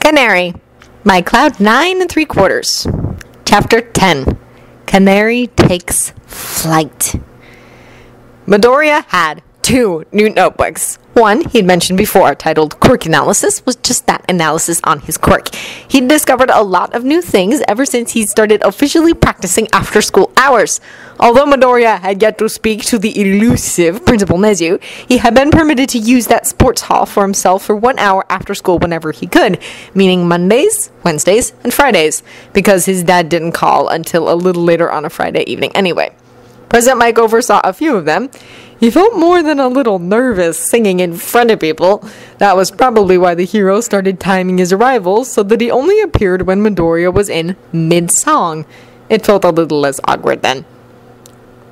Canary, my cloud 9 3/4. Chapter 10. Canary takes flight. Midoriya had 2 new notebooks. One, he'd mentioned before, titled Quirk Analysis, was just that, analysis on his quirk. He'd discovered a lot of new things ever since he started officially practicing after school hours. Although Midoriya had yet to speak to the elusive Principal Nezu, he had been permitted to use that sports hall for himself for 1 hour after school whenever he could, meaning Mondays, Wednesdays, and Fridays, because his dad didn't call until a little later on a Friday evening anyway. President Mike oversaw a few of them. He felt more than a little nervous singing in front of people. That was probably why the hero started timing his arrivals so that he only appeared when Midoriya was in mid-song. It felt a little less awkward then.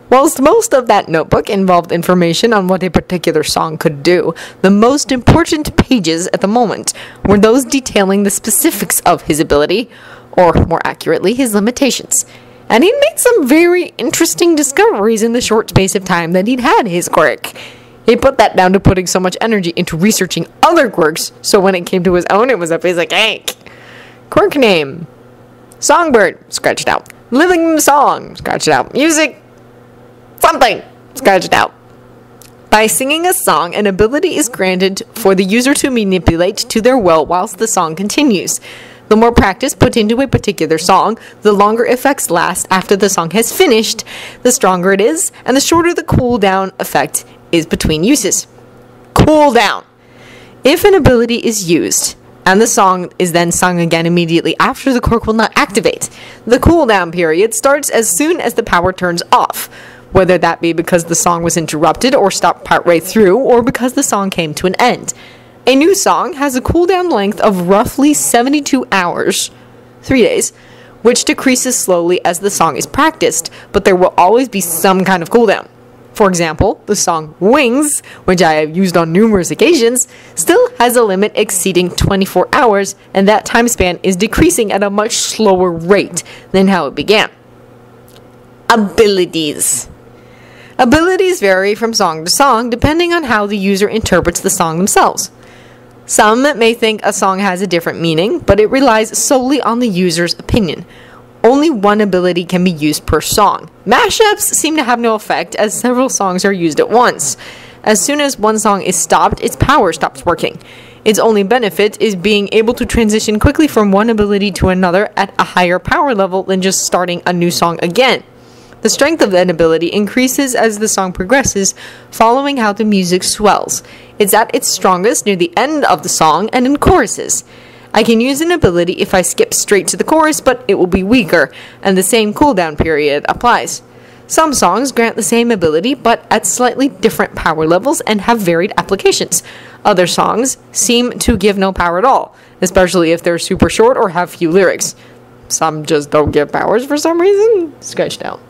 Whilst most of that notebook involved information on what a particular song could do, the most important pages at the moment were those detailing the specifics of his ability, or more accurately, his limitations. And he'd made some very interesting discoveries in the short space of time that he'd had his quirk. He put that down to putting so much energy into researching other quirks, so when it came to his own, it was a piece of cake. Quirk name. Songbird. Scratch it out. Living song. Scratch it out. Music. Something. Scratch it out. By singing a song, an ability is granted for the user to manipulate to their will whilst the song continues. The more practice put into a particular song, the longer effects last after the song has finished, the stronger it is, and the shorter the cooldown effect is between uses. Cooldown. If an ability is used, and the song is then sung again immediately after, the quirk will not activate. The cooldown period starts as soon as the power turns off, whether that be because the song was interrupted or stopped partway through, or because the song came to an end. A new song has a cooldown length of roughly 72 hours, 3 days, which decreases slowly as the song is practiced, but there will always be some kind of cooldown. For example, the song Wings, which I have used on numerous occasions, still has a limit exceeding 24 hours, and that time span is decreasing at a much slower rate than how it began. Abilities. Abilities vary from song to song depending on how the user interprets the song themselves. Some may think a song has a different meaning, but it relies solely on the user's opinion. Only one ability can be used per song. Mashups seem to have no effect as several songs are used at once. As soon as one song is stopped, its power stops working. Its only benefit is being able to transition quickly from one ability to another at a higher power level than just starting a new song again. The strength of an ability increases as the song progresses, following how the music swells. It's at its strongest near the end of the song and in choruses. I can use an ability if I skip straight to the chorus, but it will be weaker, and the same cooldown period applies. Some songs grant the same ability, but at slightly different power levels and have varied applications. Other songs seem to give no power at all, especially if they're super short or have few lyrics. Some just don't give powers for some reason. Sketched out.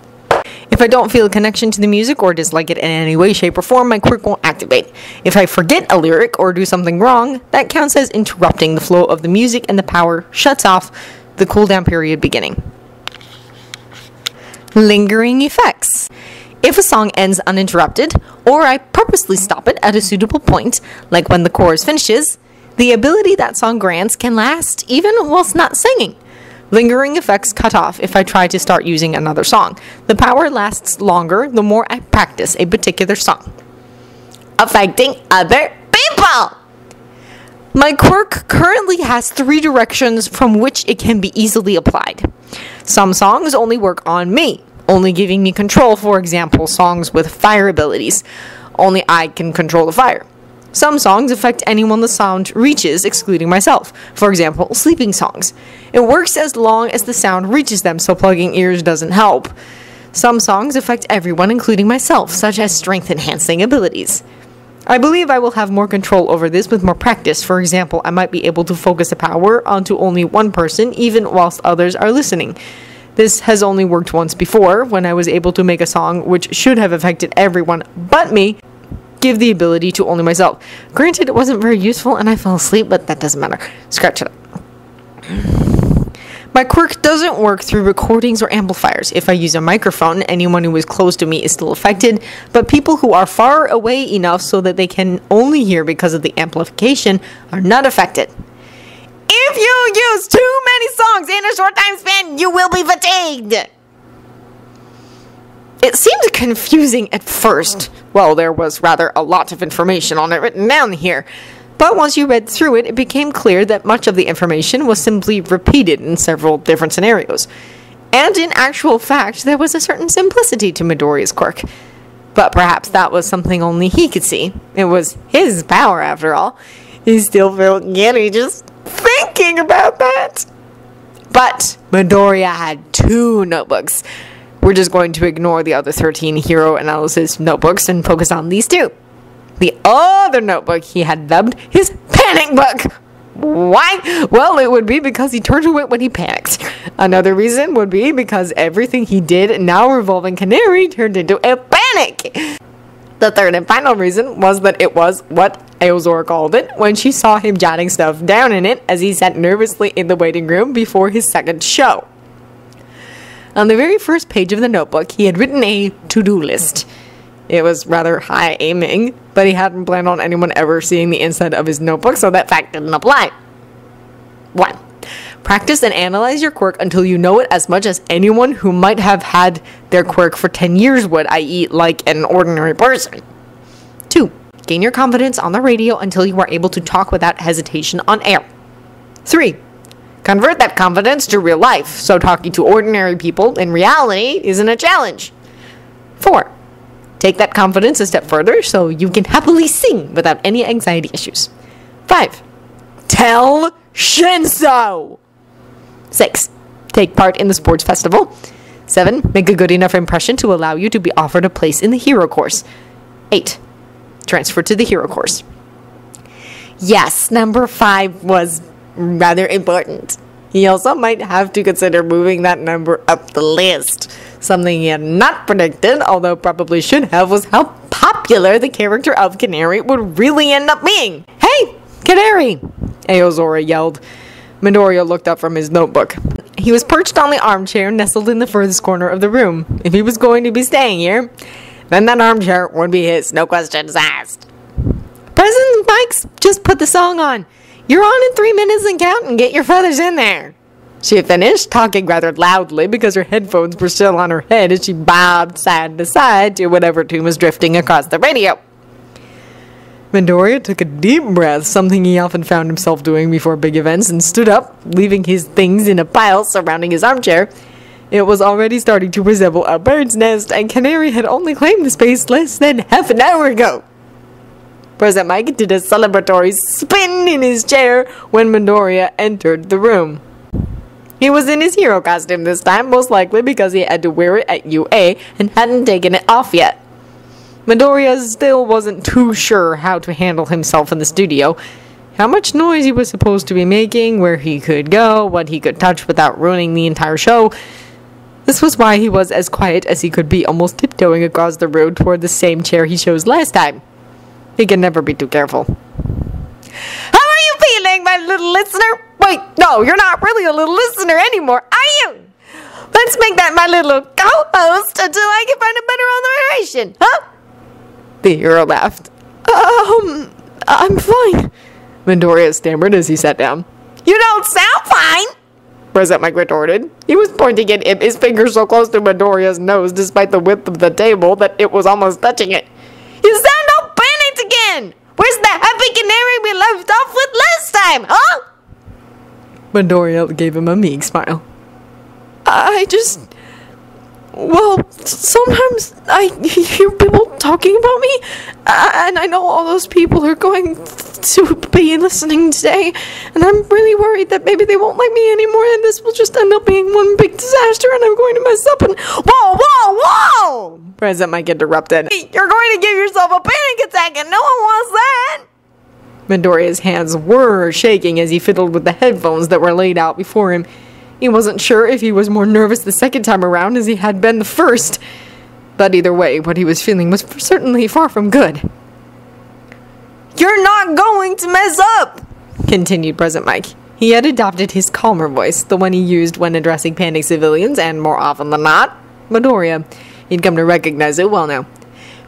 If I don't feel a connection to the music or dislike it in any way, shape, or form, my quirk won't activate. If I forget a lyric or do something wrong, that counts as interrupting the flow of the music and the power shuts off, the cooldown period beginning. Lingering effects. If a song ends uninterrupted, or I purposely stop it at a suitable point, like when the chorus finishes, the ability that song grants can last even whilst not singing. Lingering effects cut off if I try to start using another song. The power lasts longer the more I practice a particular song. Affecting other people! My quirk currently has 3 directions from which it can be easily applied. Some songs only work on me, only giving me control, for example, songs with fire abilities. Only I can control the fire. Some songs affect anyone the sound reaches, excluding myself. For example, sleeping songs. It works as long as the sound reaches them, so plugging ears doesn't help. Some songs affect everyone, including myself, such as strength-enhancing abilities. I believe I will have more control over this with more practice. For example, I might be able to focus the power onto only one person, even whilst others are listening. This has only worked once before, when I was able to make a song which should have affected everyone but me, give the ability to only myself. Granted, it wasn't very useful and I fell asleep, but that doesn't matter. Scratch it up. My quirk doesn't work through recordings or amplifiers. If I use a microphone, anyone who is close to me is still affected, but people who are far away enough so that they can only hear because of the amplification are not affected. If you songs in a short time span, you will be fatigued. It seemed confusing at first. Well, there was rather a lot of information on it written down here. But once you read through it, it became clear that much of the information was simply repeated in several different scenarios. And in actual fact, there was a certain simplicity to Midoriya's quirk. But perhaps that was something only he could see. It was his power, after all. He still felt giddy just thinking about that. But Midoriya had 2 notebooks. We're just going to ignore the other 13 hero analysis notebooks and focus on these 2. The other notebook he had dubbed his panic book. Why? Well, it would be because he turned to it when he panicked. Another reason would be because everything he did now revolving Canary turned into a panic. The third and final reason was that it was what Aozora called it when she saw him jotting stuff down in it as he sat nervously in the waiting room before his second show. On the very first page of the notebook, he had written a to-do list. It was rather high aiming, but he hadn't planned on anyone ever seeing the inside of his notebook, so that fact didn't apply. 1. Practice and analyze your quirk until you know it as much as anyone who might have had their quirk for 10 years would, i.e. like an ordinary person. 2. Gain your confidence on the radio until you are able to talk without hesitation on air. 3. Convert that confidence to real life, so talking to ordinary people in reality isn't a challenge. 4. Take that confidence a step further so you can happily sing without any anxiety issues. 5. Tell Shinso! 6. Take part in the sports festival. 7. Make a good enough impression to allow you to be offered a place in the hero course. 8. Transfer to the hero course. Yes, number 5 was rather important. He also might have to consider moving that number up the list. Something he had not predicted, although probably should have, was how popular the character of Canary would really end up being. Hey, Canary! Aozora yelled. Midoriya looked up from his notebook. He was perched on the armchair nestled in the furthest corner of the room. If he was going to be staying here, then that armchair would be his, no questions asked. President Mike's just put the song on. You're on in 3 minutes and count and get your feathers in there. She finished, talking rather loudly because her headphones were still on her head as she bobbed side to side to whatever tune was drifting across the radio. Midoriya took a deep breath, something he often found himself doing before big events, and stood up, leaving his things in a pile surrounding his armchair. It was already starting to resemble a bird's nest, and Canary had only claimed the space less than half an hour ago. President Mike did a celebratory spin in his chair when Midoriya entered the room. He was in his hero costume this time, most likely because he had to wear it at UA and hadn't taken it off yet. Midoriya still wasn't too sure how to handle himself in the studio, how much noise he was supposed to be making, where he could go, what he could touch without ruining the entire show. This was why he was as quiet as he could be, almost tiptoeing across the room toward the same chair he chose last time. He can never be too careful. How are you feeling, my little listener? Wait, no, you're not really a little listener anymore, are you? Let's make that my little co-host until I can find a better alliteration, huh? The hero laughed. I'm fine, Midoriya stammered as he sat down. You don't sound fine, President Mike retorted. He was pointing at it, his finger so close to Midoriya's nose despite the width of the table that it was almost touching it. You sound all panicked again! Where's the happy Canary we left off with last time, huh? Midoriya gave him a meek smile. Well, sometimes I hear people talking about me, and I know all those people are going to be listening today, and I'm really worried that maybe they won't like me anymore, and this will just end up being one big disaster, and I'm going to mess up, and... Whoa! President Mike interrupted. You're going to give yourself a panic attack, and no one wants that! Midoriya's hands were shaking as he fiddled with the headphones that were laid out before him. He wasn't sure if he was more nervous the second time around as he had been the first. But either way, what he was feeling was certainly far from good. You're not going to mess up, continued President Mike. He had adopted his calmer voice, the one he used when addressing panicked civilians, and more often than not, Midoriya. He'd come to recognize it well now.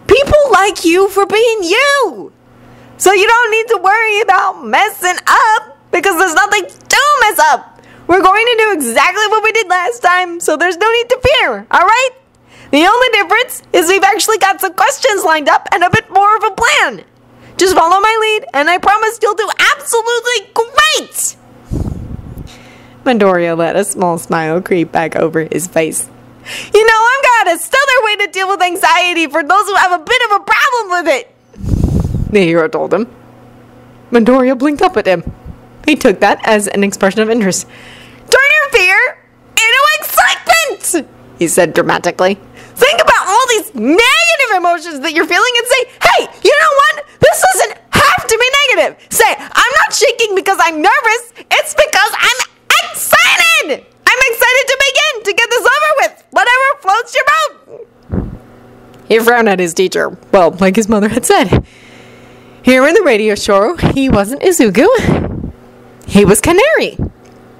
People like you for being you! So you don't need to worry about messing up, because there's nothing to mess up! We're going going to do exactly what we did last time, so there's no need to fear, alright? The only difference is we've actually got some questions lined up and a bit more of a plan. Just follow my lead, and I promise you'll do absolutely great! Midoriya let a small smile creep back over his face. You know, I've got a stellar way to deal with anxiety for those who have a bit of a problem with it, the hero told him. Midoriya blinked up at him. He took that as an expression of interest. Turn your fear into excitement, he said dramatically. Think about all these negative emotions that you're feeling and say, hey, you know what? This doesn't have to be negative. Say, I'm not shaking because I'm nervous. It's because I'm excited. I'm excited to begin, to get this over with. Whatever floats your boat. He frowned at his teacher. Well, like his mother had said. Here in the radio show, he wasn't Izuku. He was Canary.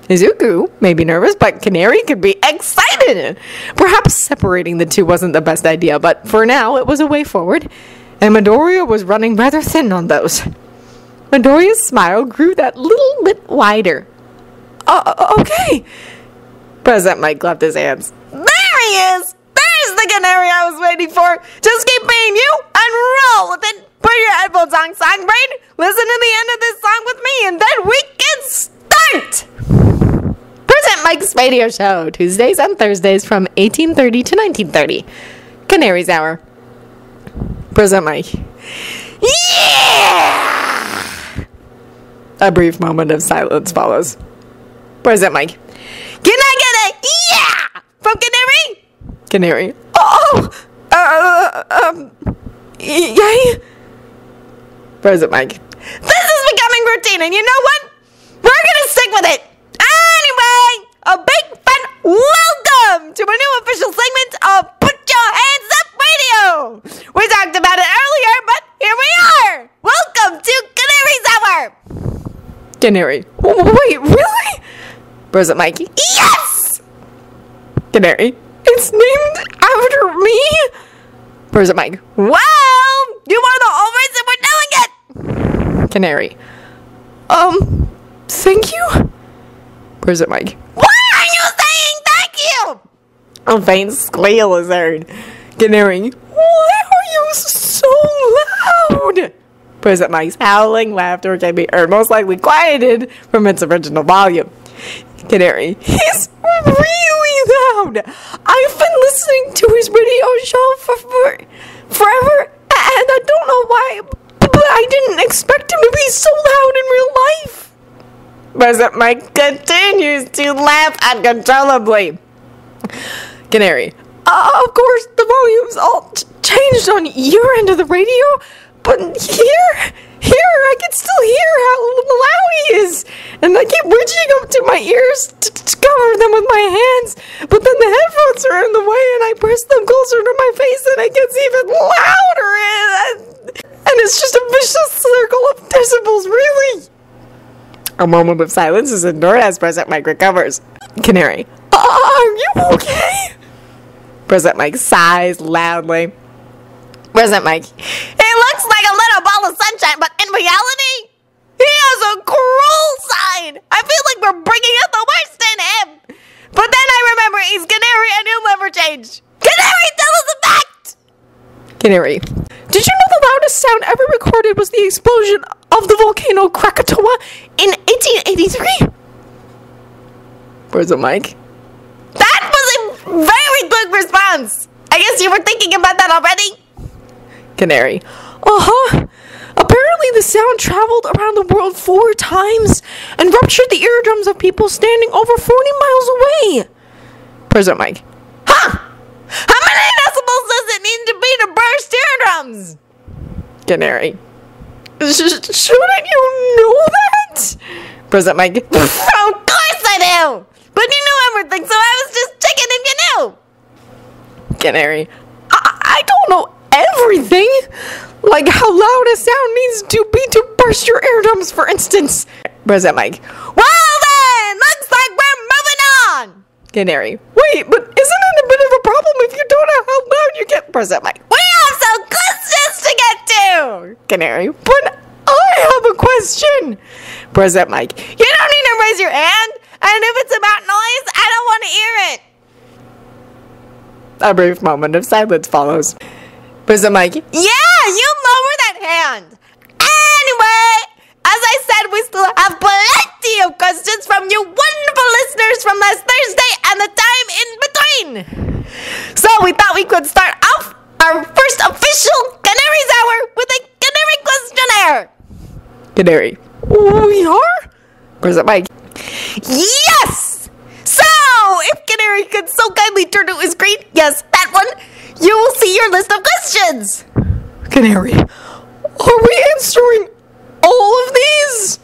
Izuku may be nervous, but Canary could be excited. Perhaps separating the two wasn't the best idea, but for now it was a way forward, and Midoriya was running rather thin on those. Midoriya's smile grew that little bit wider. Okay. President Mike clapped his hands. There he is! There's the Canary I was waiting for! Just keep being you and roll with it! Put your headphones on, Songbird! Listen to the end of this song with me, and then we can start! President Mike's radio show, Tuesdays and Thursdays from 1830 to 1930. Canary's Hour. President Mike. Yeah! A brief moment of silence follows. President Mike. Can I get a yeah from Canary? Canary. Yay? President Mike. This is becoming routine, and you know what? We're gonna stick with it. Anyway, a big fun welcome to a new official segment of Put Your Hands Up Radio. We talked about it earlier, but here we are. Welcome to Canary's Hour. Canary. Wait, really? President Mike. Yes! Canary. It's named after me? President Mike. Well, you are the whole reason we're doing it. Canary. Thank you? President Mike. Why are you saying thank you? A faint squeal is heard. Canary. Why are you so loud? President Mike's howling laughter can be heard, most likely quieted from its original volume. Canary. He's really loud. I've been listening to his radio show for forever, and I don't know why, but I didn't expect him to be so loud in real life. President Mike continues to laugh uncontrollably. Canary. Of course, the volume's all changed on your end of the radio, but here, I can still hear how loud he is, and I keep reaching up to my ears to cover them with my hands, but then the headphones are in the way, and I press them closer to my face, and it gets even louder, and it's just a vicious circle of decibels, really. A moment of silence is endured as President Mike recovers. Canary. Are you okay? President Mike sighs loudly. President Mike. He looks like a little ball of sunshine, but in reality, he has a cruel side. I feel like we're bringing out the worst in him. But then I remember he's Canary and he'll never change. Canary, tell us the fact! Canary. Did you know the loudest sound ever recorded was the explosion of the volcano Krakatoa in 1883? President Mike. That was a very quick response. I guess you were thinking about that already? Canary. Apparently the sound traveled around the world 4 times and ruptured the eardrums of people standing over 40 miles away. President Mike. Huh? How many decibels does it need to be to burst eardrums? Canary. Shouldn't you know that? President Mike. Of course I do! But you knew everything, so I was just checking if you knew. Canary. I don't know everything. Like how loud a sound needs to be to burst your eardrums, for instance. President Mike. Well then, looks like we're moving on. Canary. Wait, but isn't it a bit of a problem if you don't know how loud you get? President Mike. We have some questions to get to. Canary. But I have a question. President Mike. You don't need to raise your hand. And if it's about noise, I don't want to hear it. A brief moment of silence follows. Prison Mike. Yeah, you lower that hand. Anyway, as I said, we still have plenty of questions from you wonderful listeners from last Thursday and the time in between. So we thought we could start off our first official Canary's Hour with a Canary questionnaire. Canary. We are? Prison Mike. Yes! So, if Canary could so kindly turn to his screen, yes, that one, you will see your list of questions. Canary. Are we answering all of these?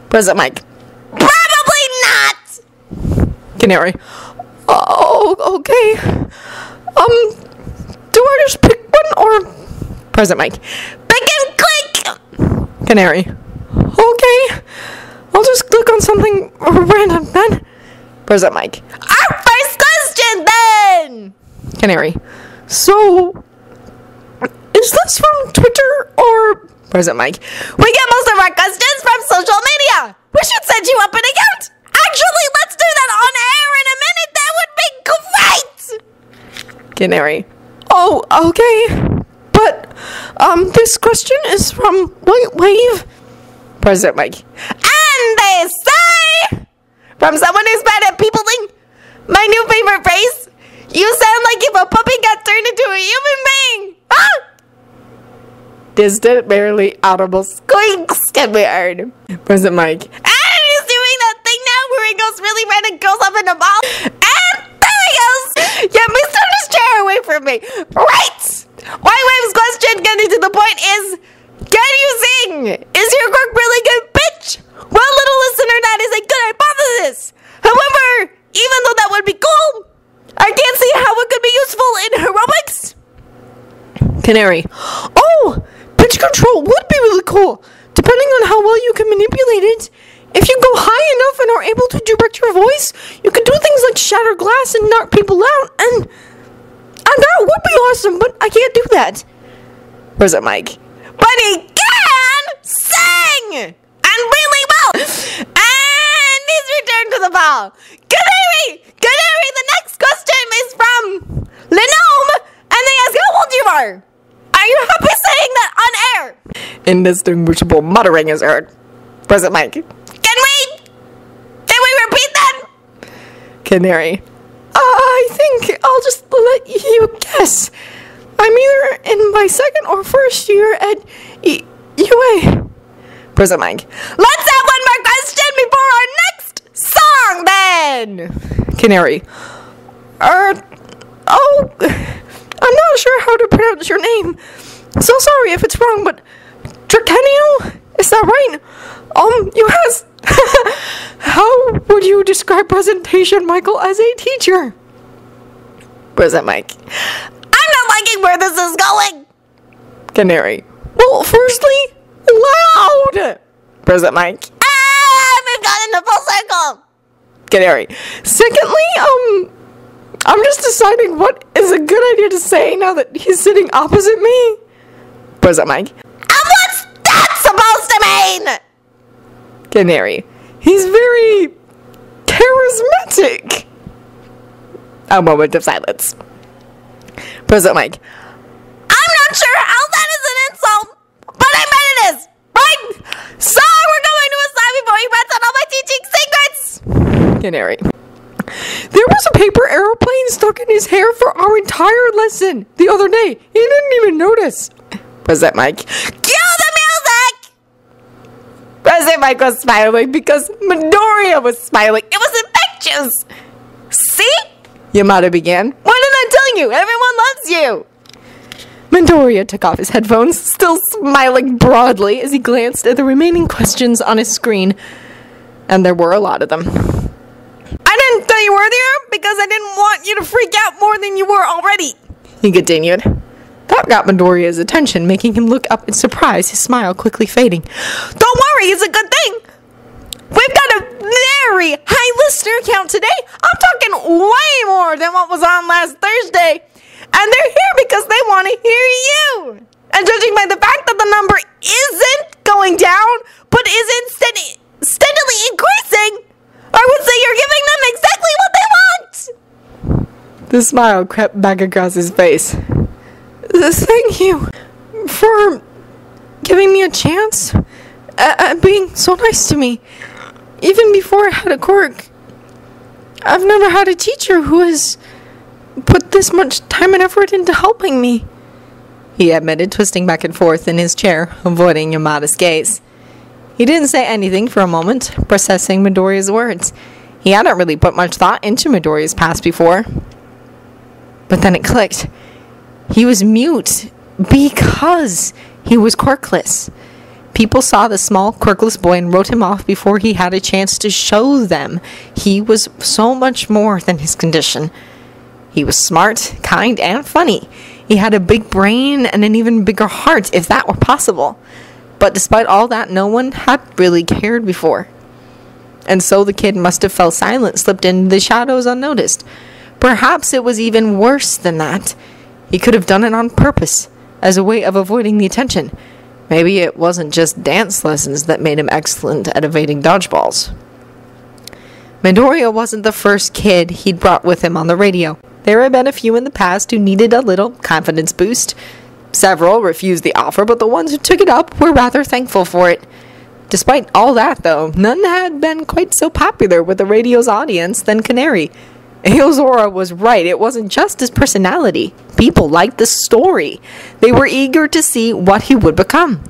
Prison Mike. Probably not. Canary. Oh, okay. Do I just pick one or? Prison Mike. Pick and click. Canary. Okay. I'll just click on something random then. Prison Mike. Our first question then. Canary. So, is this from Twitter or? Prison Mike. We get most of our questions from social media. We should set you up an account. Actually, let's do that on air in a minute. That would be great. Canary. Oh, okay. But, this question is from White Wave. President Mike. And they say, from someone who's bad at peopling, my new favorite phrase, you sound like if a puppy got turned into a human being. Huh? Distant, barely audible squeaks can be heard. President Mike. And he's doing that thing now where he goes really red and goes up in the ball. And there he goes. Yeah, Mr. His chair away from me. Right. White Wave's question getting to the point is, can you sing? Is your quirk really good, bitch? Well, little listener, that is a good hypothesis. However, even though that would be cool, I can't see how it could be useful in aerobics. Canary. Oh, pitch control would be really cool, depending on how well you can manipulate it. If you go high enough and are able to direct your voice, you can do things like shatter glass and knock people out, and that would be awesome, but I can't do that. Where's that Mike? But he can sing! And really well! And he's returned to the ball. Canary! Canary, the next question is from Lenome, and they ask how old you are. Are you happy saying that on air? Indistinguishable muttering is heard. President Mike. Can we repeat that? Canary. I think I'll just let you guess. I'm either in my second or first year at UA. President Mike. Let's have one more question before our next song then. Canary. Oh, I'm not sure how to pronounce your name. So sorry if it's wrong, but Drakenio? Is that right? You has. How would you describe presentation, Michael, as a teacher? President Mike. I'm not liking where this is going. Canary. Well, firstly, loud. President Mike. We've gotten the full circle. Canary. Secondly, I'm just deciding what is a good idea to say now that he's sitting opposite me. President Mike. And what's that supposed to mean? Canary. He's very charismatic. A moment of silence. President Mike. I'm not sure how that is an insult, but I bet it is. Right? So we're going to a slide before he rats on all my teaching secrets. Canary. There was a paper airplane stuck in his hair for our entire lesson the other day. He didn't even notice. President Mike. Cue the music! President Mike was smiling because Midoriya was smiling. It was infectious. See? Yamada began. What did I tell you? Everyone loves you. Midoriya took off his headphones, still smiling broadly as he glanced at the remaining questions on his screen. And there were a lot of them. I didn't tell you earlier because I didn't want you to freak out more than you were already, he continued. That got Midoriya's attention, making him look up in surprise, his smile quickly fading. Don't worry, it's a good thing. We've got a very high listener count today. I'm talking way more than what was on last Thursday. And they're here because they want to hear you. And judging by the fact that the number isn't going down, but is steadily increasing, I would say you're giving The smile crept back across his face. Thank you for giving me a chance at being so nice to me. Even before I had a quirk. I've never had a teacher who has put this much time and effort into helping me, he admitted, twisting back and forth in his chair, avoiding Yamada's gaze. He didn't say anything for a moment, processing Midoriya's words. He hadn't really put much thought into Midoriya's past before. But then it clicked. He was mute because he was quirkless. People saw the small, quirkless boy and wrote him off before he had a chance to show them he was so much more than his condition. He was smart, kind, and funny. He had a big brain and an even bigger heart, if that were possible. But despite all that, no one had really cared before. And so the kid must have fell silent, slipped into the shadows unnoticed. Perhaps it was even worse than that. He could have done it on purpose, as a way of avoiding the attention. Maybe it wasn't just dance lessons that made him excellent at evading dodgeballs. Midoriya wasn't the first kid he'd brought with him on the radio. There had been a few in the past who needed a little confidence boost. Several refused the offer, but the ones who took it up were rather thankful for it. Despite all that, though, none had been quite so popular with the radio's audience than Canary. Aozora was right. It wasn't just his personality. People liked the story. They were eager to see what he would become.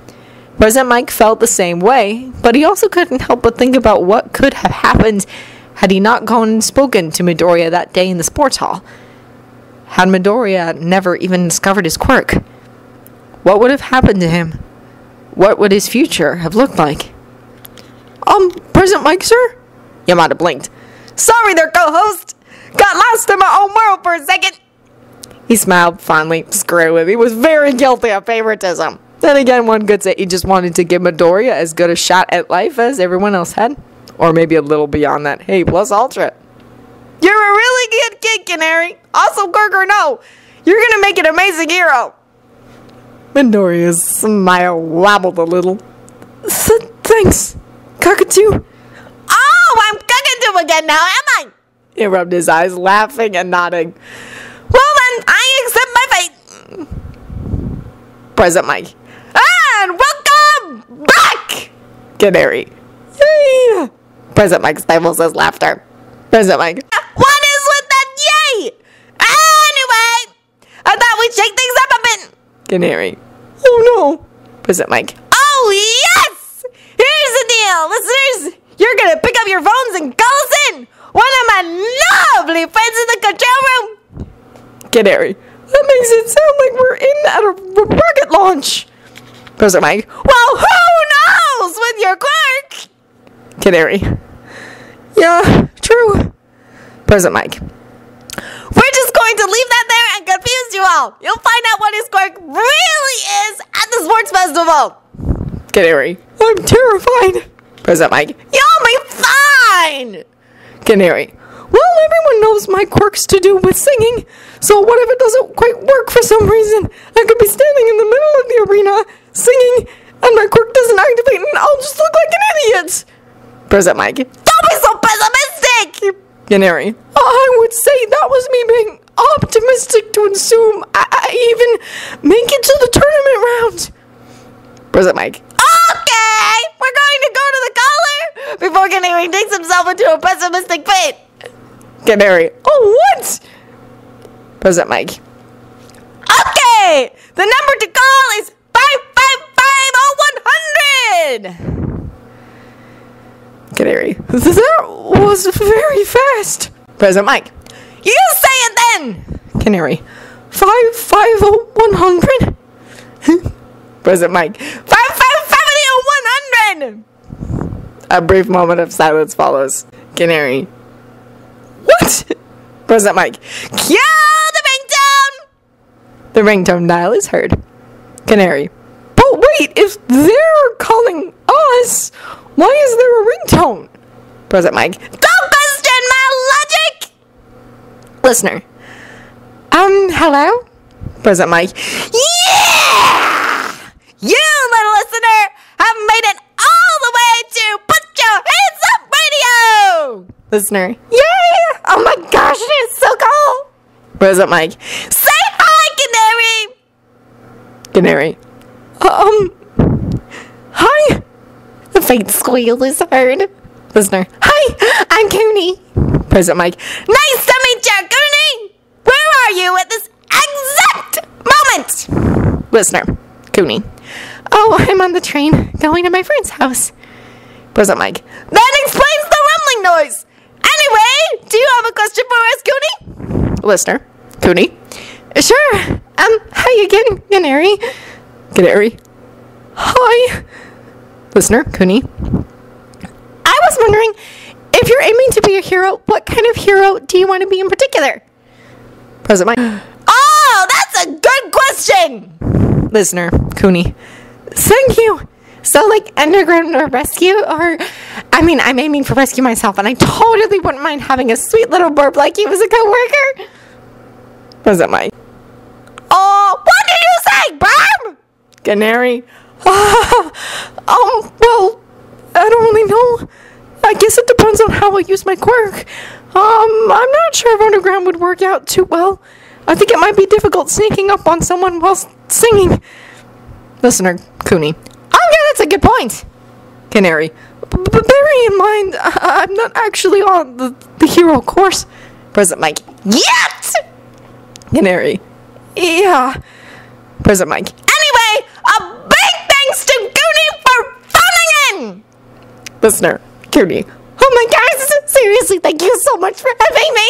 President Mike felt the same way, but he also couldn't help but think about what could have happened had he not gone and spoken to Midoriya that day in the sports hall. Had Midoriya never even discovered his quirk? What would have happened to him? What would his future have looked like? President Mike, sir? Yamada blinked. Sorry there, co-host! Got lost in my own world for a second! He smiled fondly. Screw him. He was very guilty of favoritism. Then again, one could say he just wanted to give Midoriya as good a shot at life as everyone else had. Or maybe a little beyond that. Hey, plus ultra. You're a really good kid, Canary. Awesome quirk or no, you're gonna make an amazing hero. Midoriya's smile wobbled a little. Thanks, Cockatoo. Oh, I'm Cockatoo again now, am I? He rubbed his eyes, laughing and nodding. Well then, I accept my fate. President Mike. And welcome back, Canary. Yay! President Mike stifles his laughter. President Mike. What is with that yay? Anyway, I thought we'd shake things up a bit. Canary. Oh no. President Mike. Oh yes! Here's the deal, listeners. You're gonna pick up your phones and call us in. One of my lovely friends in the control room. Canary. That makes it sound like we're in at a rocket launch. President Mike. Well, who knows with your quirk? Canary. Yeah, true. President Mike. We're just going to leave that there and confuse you all. You'll find out what his quirk really is at the sports festival. Canary. I'm terrified. President Mike. You'll be fine. Canary. Well, everyone knows my quirk's to do with singing, so what if it doesn't quite work for some reason? I could be standing in the middle of the arena, singing, and my quirk doesn't activate, and I'll just look like an idiot. President Mike. Don't be so pessimistic! Canary. I would say that was me being optimistic to assume I even make it to the tournament round. President Mike. Okay, we're going to go to the caller before Canary takes himself into a pessimistic fit. Canary. Oh, what? President Mike. Okay, the number to call is 555-0100. Canary. That was very fast. President Mike. You say it then. Canary. 550-100. President Mike. 555-100. A brief moment of silence follows. Canary. What? President Mike. Cue the ringtone. The ringtone dial is heard. Canary. But wait, if they're calling us, why is there a ringtone? President Mike. Don't question my logic. Listener. Hello? President Mike. Yeah! You, little listener, have made it all the way to Put Your Hands Up Radio! Listener. Yeah! Oh my gosh, it is so cool! President Mike. Say hi, Canary! Canary. Hi. The faint squeal is heard. Listener. Hi, I'm Cooney. President Mike. Nice to meet you, Cooney! Where are you at this exact moment? Listener. Cooney. Oh, I'm on the train going to my friend's house. President Mike. That explains the rumbling noise! Anyway, do you have a question for us, Cooney? Listener. Cooney. Sure. How you getting, Canary? Canary. Hi. Listener. Cooney. I was wondering, if you're aiming to be a hero, what kind of hero do you want to be in particular? President Mike. Oh, that's a good question! Listener. Cooney. Thank you. So, like, underground or rescue, or... I mean, I'm aiming for rescue myself, and I totally wouldn't mind having a sweet little burp like you as a coworker. President Mike. Oh, what did you say, Barb? Canary. Well, I don't really know. I guess it depends on how I use my quirk. I'm not sure if underground would work out too well. I think it might be difficult sneaking up on someone while singing. Listener. Cooney. Oh, yeah, that's a good point. Canary. But bearing in mind, I'm not actually on the hero course. President Mike. Yet! Canary. Yeah. President Mike. Anyway, a big thanks to Cooney for phoning in! Listener. Cooney. Oh my gosh, seriously, thank you so much for having me!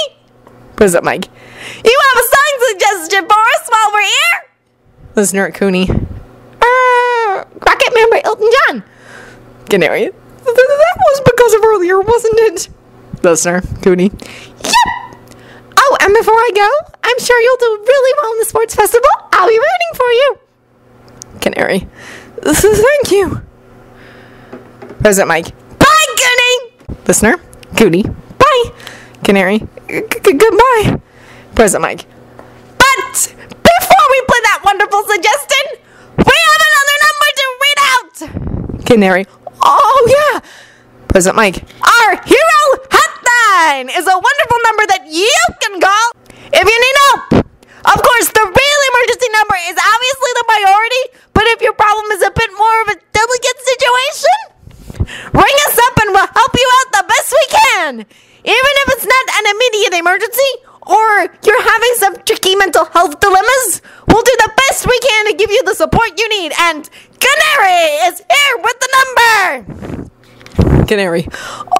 President Mike. You have a song suggestion for us while we're here? Listener. Cooney. Rocket Man by Elton John. Canary. That was because of earlier, wasn't it? Listener. Cooney. Yep! Oh, and before I go, I'm sure you'll do really well in the sports festival. I'll be rooting for you. Canary. Thank you. President Mike. Bye, Cooney! Listener. Cooney. Bye. Canary. Goodbye. President Mike. But before we play that wonderful suggestion, we have another number to read out. Canary. Oh, yeah. President Mike. Our hero hotline is a wonderful number that you can call if you need help. Of course, the real emergency number is obviously the priority, but if your problem is a bit more of a delicate situation, ring us up and we'll help you out the best we can. Even if it's not an immediate emergency, or you're having some tricky mental health dilemmas, we'll do the best we can to give you the support you need. And Canary is here with the number. Canary.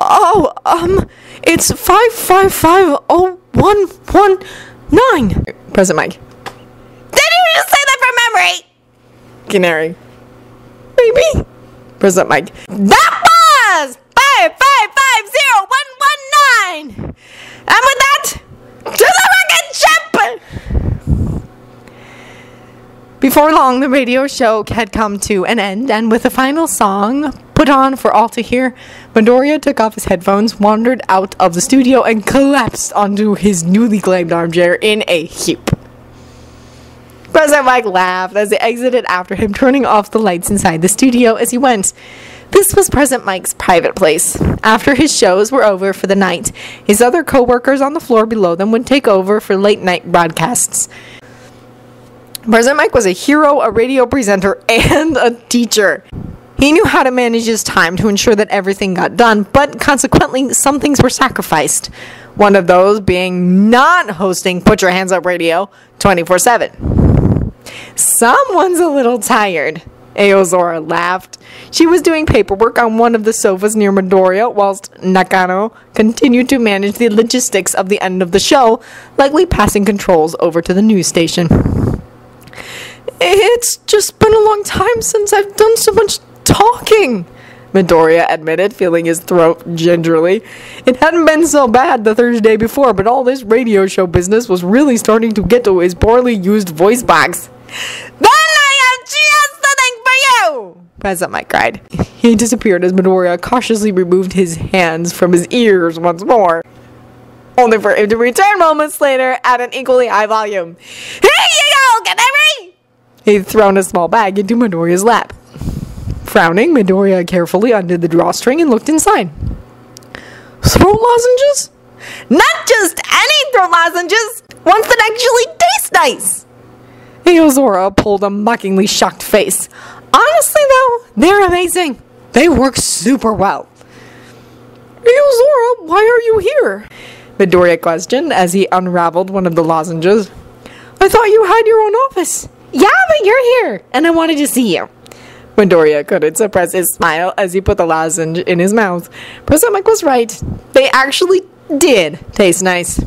Oh, it's 5550119. President Mike. Did you just say that from memory? Canary. Maybe. President Mike. That was 5550119. And with that, to the rocket ship! Before long, the radio show had come to an end, and with the final song put on for all to hear, Midoriya took off his headphones, wandered out of the studio, and collapsed onto his newly claimed armchair in a heap. President Mike laughed as they exited after him, turning off the lights inside the studio as he went. This was President Mike's private place. After his shows were over for the night, his other co-workers on the floor below them would take over for late-night broadcasts. President Mike was a hero, a radio presenter, and a teacher. He knew how to manage his time to ensure that everything got done, but consequently, some things were sacrificed. One of those being not hosting Put Your Hands Up Radio 24/7. Someone's a little tired. Aozora laughed. She was doing paperwork on one of the sofas near Midoriya, whilst Nakano continued to manage the logistics of the end of the show, likely passing controls over to the news station. It's just been a long time since I've done so much talking, Midoriya admitted, feeling his throat gingerly. It hadn't been so bad the Thursday before, but all this radio show business was really starting to get to his poorly used voice box. Then I have just the thing for you! President Mike cried. He disappeared as Midoriya cautiously removed his hands from his ears once more, only for him to return moments later at an equally high volume. Here you go, Canary! He'd thrown a small bag into Midoriya's lap. Frowning, Midoriya carefully undid the drawstring and looked inside. Throat lozenges? Not just any throat lozenges! Ones that actually taste nice. Eozora pulled a mockingly shocked face. Honestly, though, they're amazing. They work super well. Eozora, why are you here? Midoriya questioned as he unraveled one of the lozenges. I thought you had your own office. Yeah, but you're here, and I wanted to see you. Midoriya couldn't suppress his smile as he put the lozenge in his mouth. Professor Mike was right. They actually did taste nice. You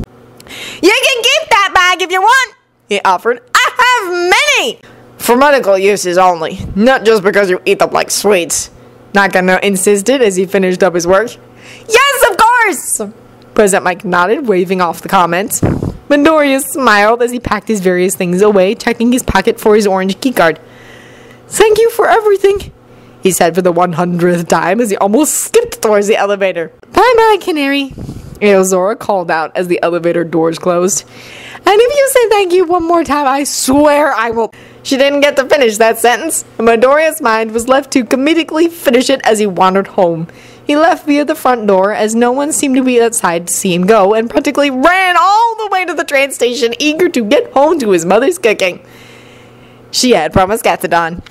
can keep that bag if you want, he offered. I have many! For medical uses only, not just because you eat them like sweets. Nakano insisted as he finished up his work. Yes, of course! President Mike nodded, waving off the comments. Midoriya smiled as he packed his various things away, checking his pocket for his orange keycard. Thank you for everything, he said for the 100th time as he almost skipped towards the elevator. Bye-bye, Canary, Eozora called out as the elevator doors closed. And if you say thank you one more time, I swear I will... She didn't get to finish that sentence, and Midoriya's mind was left to comedically finish it as he wandered home. He left via the front door as no one seemed to be outside to see him go, and practically ran all the way to the train station, eager to get home to his mother's cooking. She had promised Katsudon.